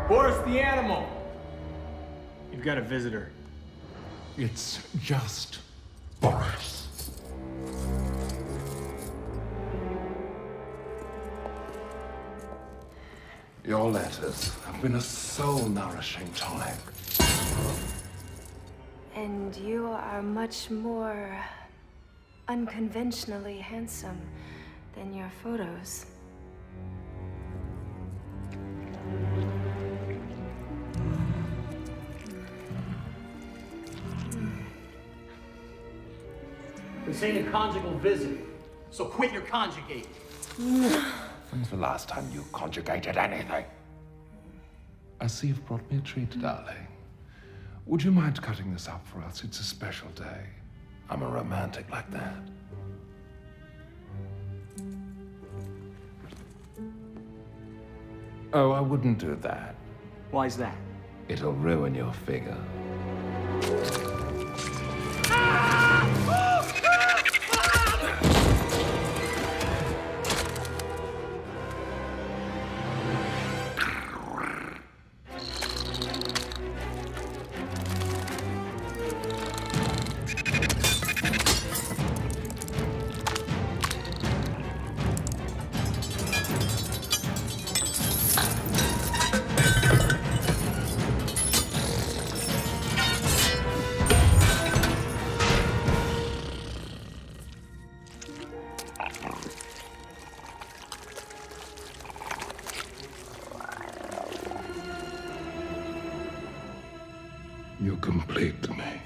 Boris the animal! You've got a visitor. It's just Boris. Your letters have been a soul-nourishing tonic. And you are much more unconventionally handsome than your photos. This ain't a conjugal visit, so quit your conjugate. When's the last time you conjugated anything? I see you've brought me a treat, darling. Would you mind cutting this up for us? It's a special day. I'm a romantic like that. Oh, I wouldn't do that. Why's that? It'll ruin your figure. You complete me.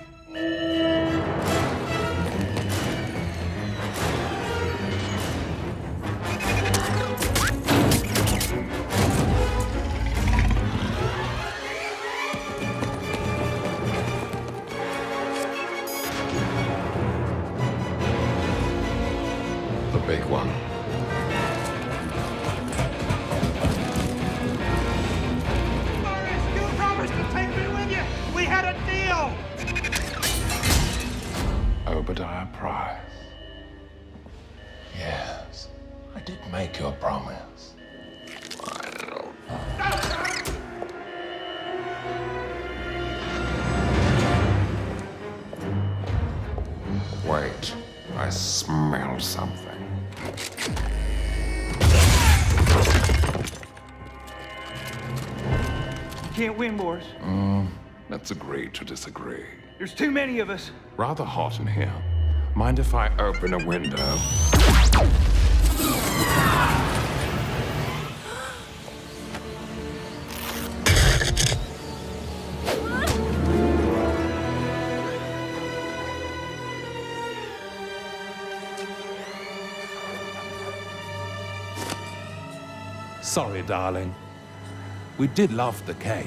The big one. You promised to take me with you. We had a deal. Obadiah Price. Yes, I did make you a promise. Wait, I smell something. You can't win, Boris. Let's agree to disagree. There's too many of us. Rather hot in here. Mind if I open a window? Sorry, darling. We did love the cake.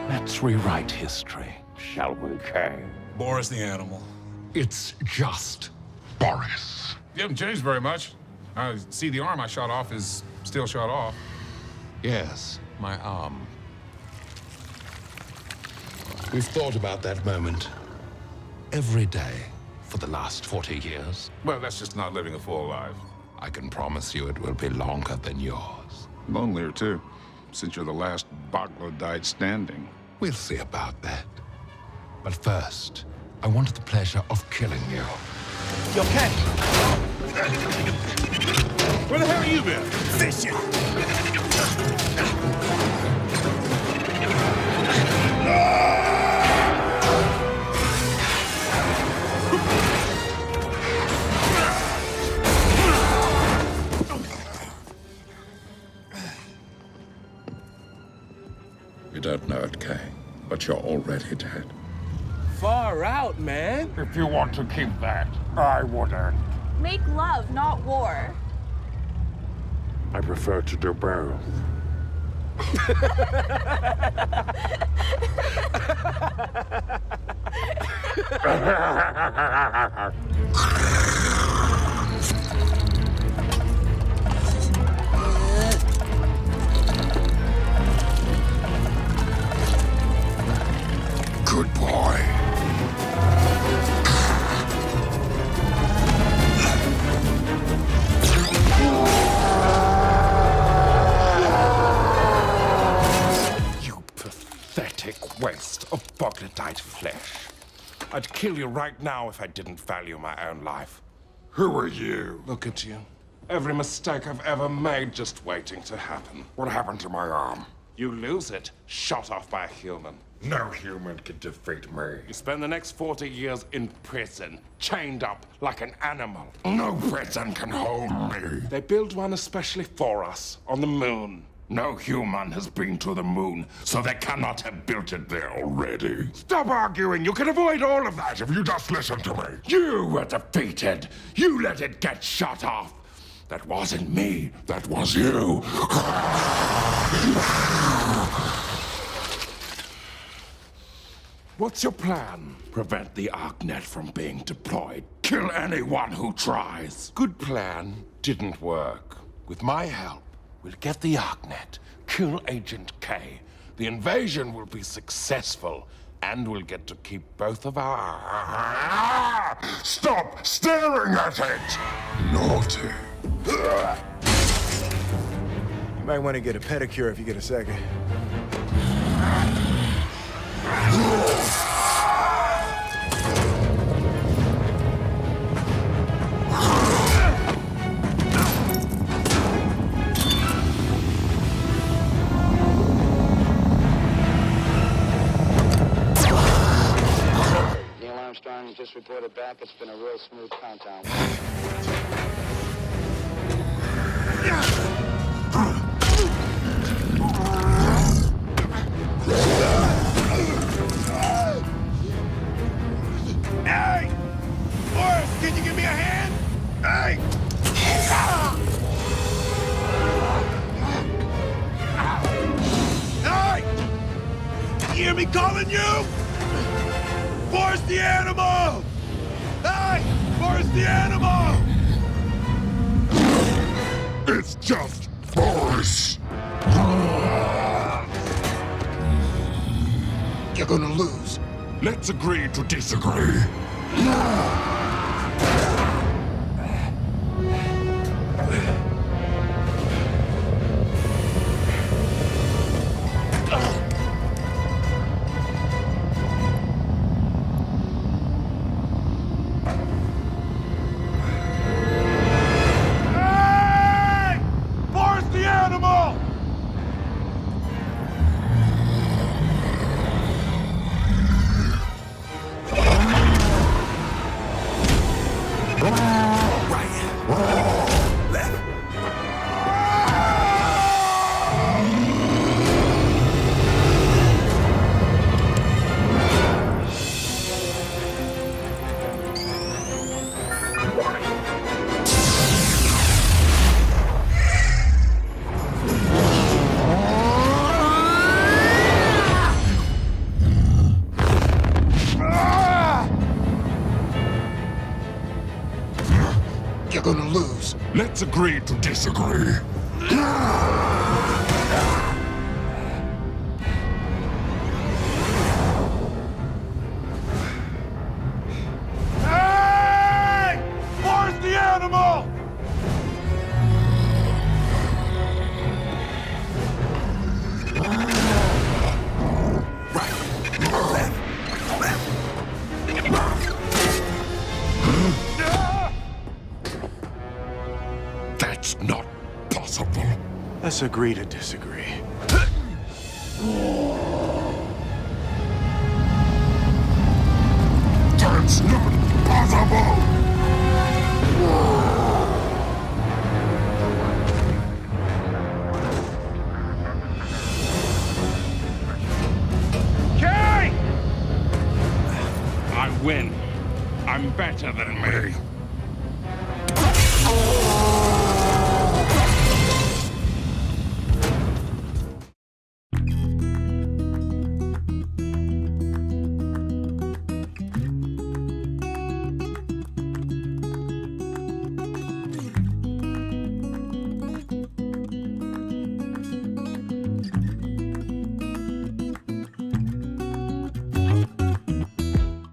Let's rewrite history, shall we, Kay? Boris the animal. It's just Boris. You haven't changed very much. I see the arm I shot off is still shot off. Yes, my arm. We've thought about that moment every day for the last 40 years. Well, that's just not living a full life. I can promise you it will be longer than yours. Lonelier, too, since you're the last Baghdadite standing. We'll see about that. But first, I wanted the pleasure of killing you. You okay? Where the hell have you been? Fishing. You don't know it, Kay, but you're already dead. Far out, man. If you want to keep that, I wouldn't. Make love, not war. I prefer to do both. waste of troglodyte flesh. I'd kill you right now if I didn't value my own life. Who are you? Look at you. Every mistake I've ever made just waiting to happen. What happened to my arm? You lose it, shot off by a human. No human can defeat me. You spend the next 40 years in prison, chained up like an animal. No prison can hold me. They built one especially for us, on the moon. No human has been to the moon, so they cannot have built it there already. Stop arguing. You can avoid all of that if you just listen to me. You were defeated. You let it get shut off. That wasn't me. That was you. What's your plan? Prevent the ArcNet from being deployed. Kill anyone who tries. Good plan. Didn't work. With my help, we'll get the ArcNet, kill Agent K. The invasion will be successful, and we'll get to keep both of our... Stop staring at it! Naughty. You might want to get a pedicure if you get a second. Neil Armstrong has just reported back. It's been a real smooth countdown. Hey! Forrest, can you give me a hand? Hey! Hey! You hear me calling you? Forrest the animal! Hey! Forrest the animal! It's just Boris. You're gonna lose. Let's agree to disagree. Hey! Forrest the animal! You're gonna lose. Let's agree to disagree. Hey! Forrest the animal! That's not possible. Let's agree to disagree.